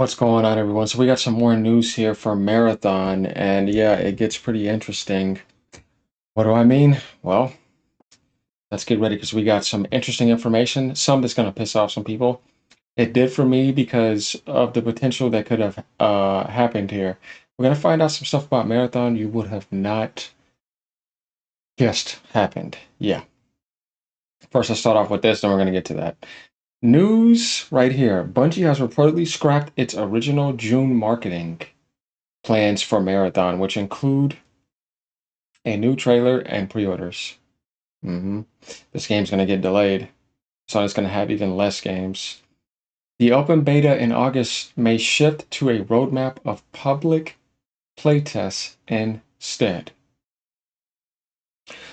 What's going on, everyone? So we got some more news here for Marathon, and yeah, it gets pretty interesting. What do I mean? Well, let's get ready because we got some interesting information, some that's going to piss off some people. It did for me because of the potential that could have happened here. We're going to find out some stuff about Marathon you would have not guessed happened. Yeah. First, let's start off with this, then we're going to get to that. News right here. Bungie has reportedly scrapped its original June marketing plans for Marathon, which include a new trailer and pre-orders. This game's going to get delayed, so it's going to have even less games. The open beta in August may shift to a roadmap of public playtests instead.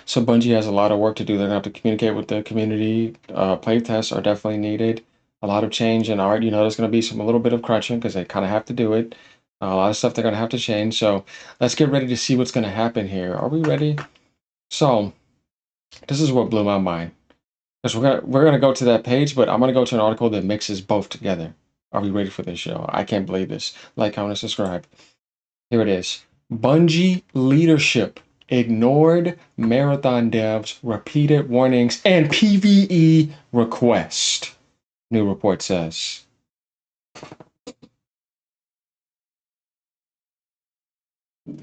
So Bungie has a lot of work to do. They're going to have to communicate with the community. Playtests are definitely needed. A lot of change in art. There's going to be a little bit of crunching because they kind of have to do it. A lot of stuff they're going to have to change. So let's get ready to see what's going to happen here. Are we ready? So this is what blew my mind. Because we're gonna go to that page, but I'm gonna go to an article that mixes both together. Are we ready for this show? I can't believe this. Like, comment, and subscribe. Here it is. Bungie leadership ignored Marathon devs' repeated warnings and PvE request. New report says.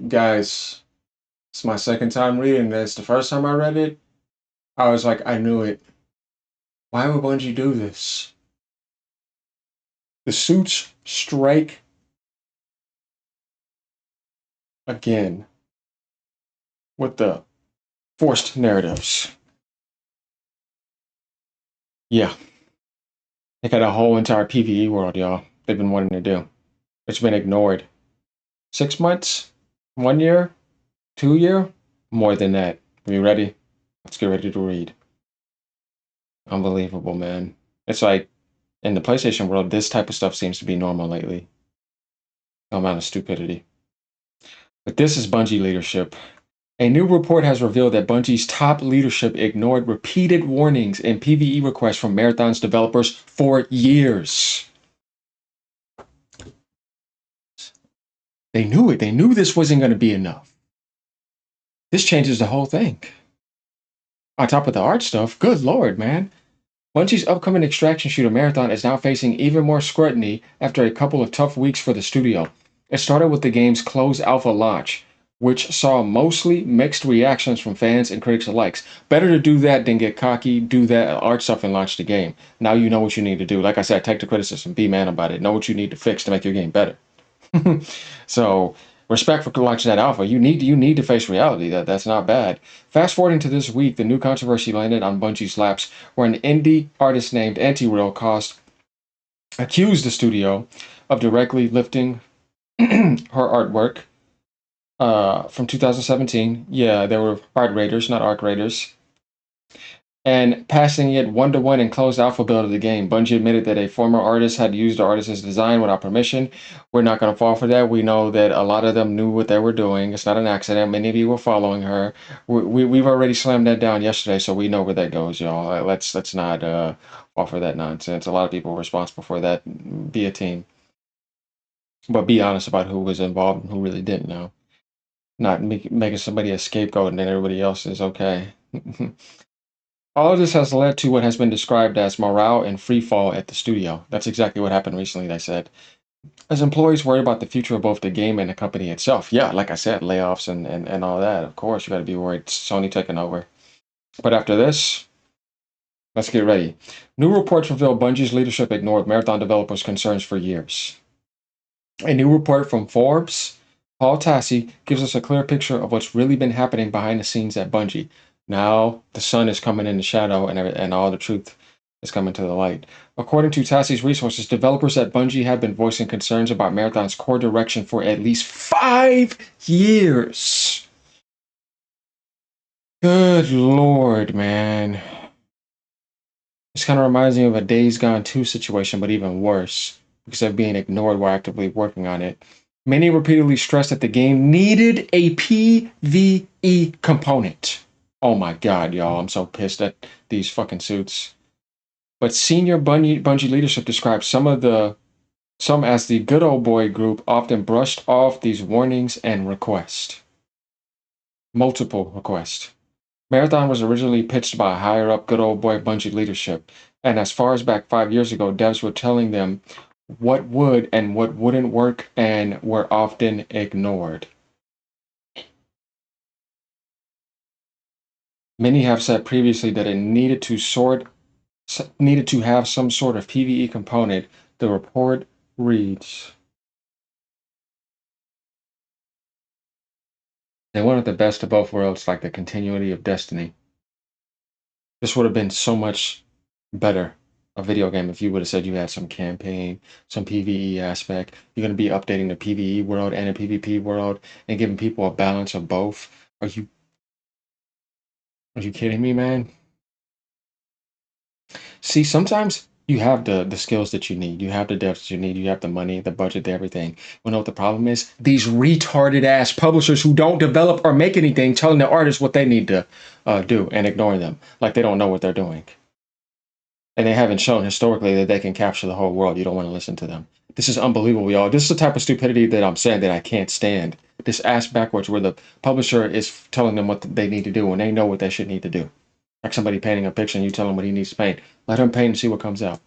Guys, it's my second time reading this. The first time I read it, I was like, I knew it. Why would Bungie do this? The suits strike again with the forced narratives. Yeah, they got a whole entire PvE world, y'all. They've been wanting to do. It's been ignored. 6 months? 1 year? 2 year? More than that. Are you ready? Let's get ready to read. Unbelievable, man. It's like in the PlayStation world, this type of stuff seems to be normal lately. No amount of stupidity. But this is Bungie leadership. A new report has revealed that Bungie's top leadership ignored repeated warnings and PvE requests from Marathon's developers for years. They knew it. They knew this wasn't going to be enough. This changes the whole thing. On top of the art stuff, good lord, man. Bungie's upcoming extraction shooter Marathon is now facing even more scrutiny after a couple of tough weeks for the studio. It started with the game's closed alpha launch, which saw mostly mixed reactions from fans and critics alike. Better to do that than get cocky, do that art stuff, and launch the game. Now you know what you need to do. Like I said, take the criticism, be man about it, know what you need to fix to make your game better. So respect for launching that alpha. You need to face reality. That's not bad. Fast forwarding to this week, the new controversy landed on Bungie's laps, where an indie artist named Anti-Real accused the studio of directly lifting her artwork from 2017. Yeah, they were art raiders, not arc raiders. And passing it 1-to-1 in closed alpha build of the game. Bungie admitted that a former artist had used the artist's design without permission. We're not going to fall for that. We know that a lot of them knew what they were doing. It's not an accident. Many of you were following her. We've already slammed that down yesterday, so we know where that goes, y'all. Let's not fall for that nonsense. A lot of people were responsible for that. Be a team. But be honest about who was involved and who really didn't know. Not making somebody a scapegoat and then everybody else is okay. All of this has led to what has been described as morale and free fall at the studio. That's exactly what happened recently, they said. As employees worry about the future of both the game and the company itself. Yeah, like I said, layoffs and all that. Of course, you got to be worried. Sony taking over. But after this, let's get ready. New reports reveal Bungie's leadership ignored Marathon developers' concerns for years. A new report from Forbes, Paul Tassi, gives us a clear picture of what's really been happening behind the scenes at Bungie. Now the sun is coming in the shadow and all the truth is coming to the light. According to Tassi's resources, developers at Bungie have been voicing concerns about Marathon's core direction for at least 5 years. Good lord, man. This kind of reminds me of a Days Gone 2 situation, but even worse. Because of being ignored while actively working on it. Many repeatedly stressed that the game needed a PvE component. Oh my god, y'all, I'm so pissed at these fucking suits. But senior Bungie leadership describes some of the Some, as the Good Old Boy group, often brushed off these warnings and requests. Multiple requests. Marathon was originally pitched by higher up Good Old Boy Bungie leadership, and as far as back 5 years ago, devs were telling them what would and what wouldn't work and were often ignored. Many have said previously that it needed to have some sort of PvE component. The report reads, they wanted the best of both worlds, like the continuity of Destiny. This would have been so much better a video game if you would have said you had some campaign, some PvE aspect. You're going to be updating the PvE world and the PvP world and giving people a balance of both. Are you kidding me, man? See, sometimes you have the skills that you need. You have the depth that you need. You have the money, the budget, everything. You know what the problem is? These retarded ass publishers who don't develop or make anything, telling the artists what they need to do and ignoring them like they don't know what they're doing. And they haven't shown historically that they can capture the whole world. You don't want to listen to them. This is unbelievable, y'all. This is the type of stupidity that I'm saying that I can't stand. This ass backwards where the publisher is telling them what they need to do when they know what they should need to do. Like somebody painting a picture and you tell him what he needs to paint. Let him paint and see what comes out.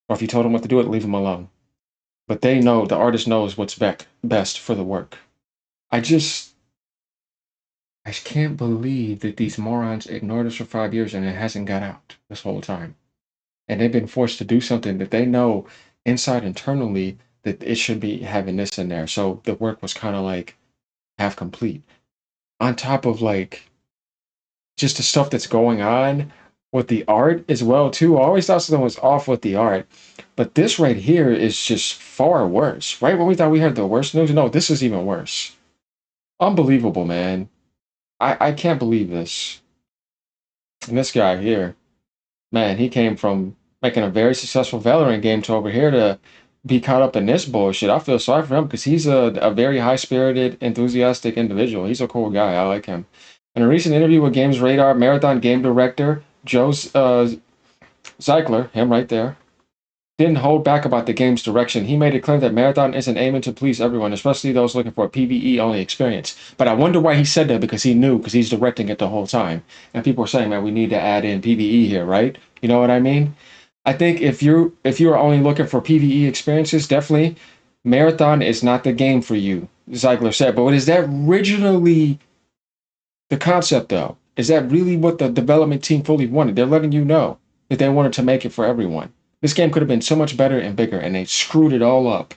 Or if you told him what to do, leave him alone. But they know, the artist knows what's best for the work. I can't believe that these morons ignored us for 5 years and it hasn't got out this whole time. And they've been forced to do something that they know inside internally that it should be having this in there. So the work was kind of like half complete. On top of like just the stuff that's going on with the art as well too. I always thought something was off with the art, but this right here is just far worse. Right when we thought we had the worst news, no, this is even worse. Unbelievable, man. I can't believe this. And this guy here, man, he came from making a very successful Valorant game to over here to be caught up in this bullshit. I feel sorry for him because he's a very high spirited, enthusiastic individual. He's a cool guy. I like him. In a recent interview with Games Radar, Marathon game director Joe Zeigler, him right there, didn't hold back about the game's direction. He made it clear that Marathon isn't aiming to please everyone, especially those looking for a PvE only experience. But I wonder why he said that, because he knew, because he's directing it the whole time. And people are saying, man, we need to add in PvE here, right? You know what I mean? I think if you're only looking for PvE experiences, definitely Marathon is not the game for you, Zeigler said. But is that originally the concept, though? Is that really what the development team fully wanted? They're letting you know that they wanted to make it for everyone. This game could have been so much better and bigger, and they screwed it all up.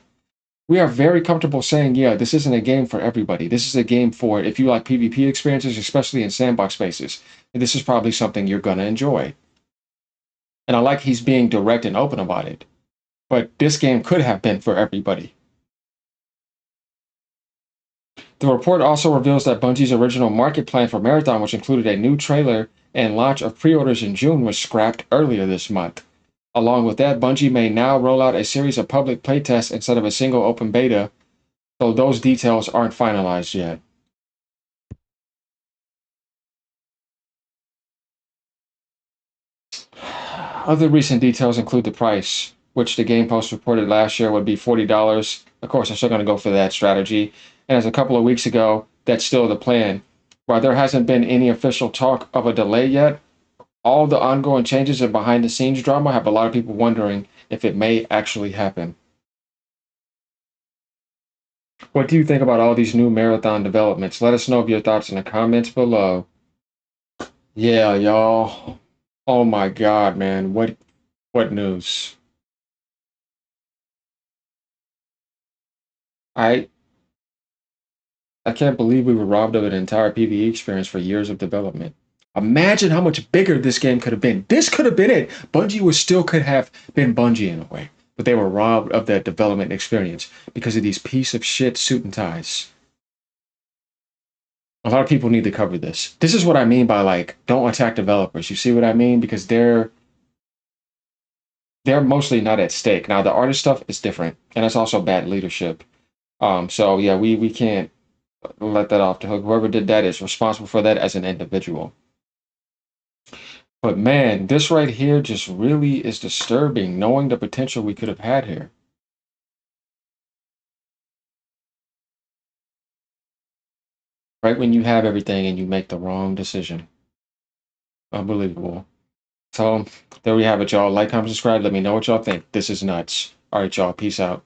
We are very comfortable saying, yeah, this isn't a game for everybody. This is a game for if you like PvP experiences, especially in sandbox spaces. And this is probably something you're going to enjoy. And I like he's being direct and open about it. But this game could have been for everybody. The report also reveals that Bungie's original market plan for Marathon, which included a new trailer and launch of pre-orders in June, was scrapped earlier this month. Along with that, Bungie may now roll out a series of public playtests instead of a single open beta, though those details aren't finalized yet. Other recent details include the price, which the Game Post reported last year would be $40. Of course, I'm still going to go for that strategy. And as a couple of weeks ago, that's still the plan. While there hasn't been any official talk of a delay yet, all the ongoing changes and behind the scenes drama have a lot of people wondering if it may actually happen. What do you think about all these new Marathon developments? Let us know your thoughts in the comments below. Yeah, y'all. Oh my god, man. What news? I I can't believe we were robbed of an entire PvE experience for years of development. Imagine how much bigger this game could have been. This could have been it. Bungie could have been Bungie in a way, but they were robbed of that development experience because of these piece of shit suit and ties. A lot of people need to cover this. This is what I mean by like, don't attack developers. You see what I mean? Because they're mostly not at stake. Now the artist stuff is different, and it's also bad leadership. So yeah, we can't let that off the hook. Whoever did that is responsible for that as an individual. But man, this right here just really is disturbing, knowing the potential we could have had here. Right when you have everything and you make the wrong decision. Unbelievable. So there we have it, y'all. Like, comment, subscribe. Let me know what y'all think. This is nuts. All right, y'all. Peace out.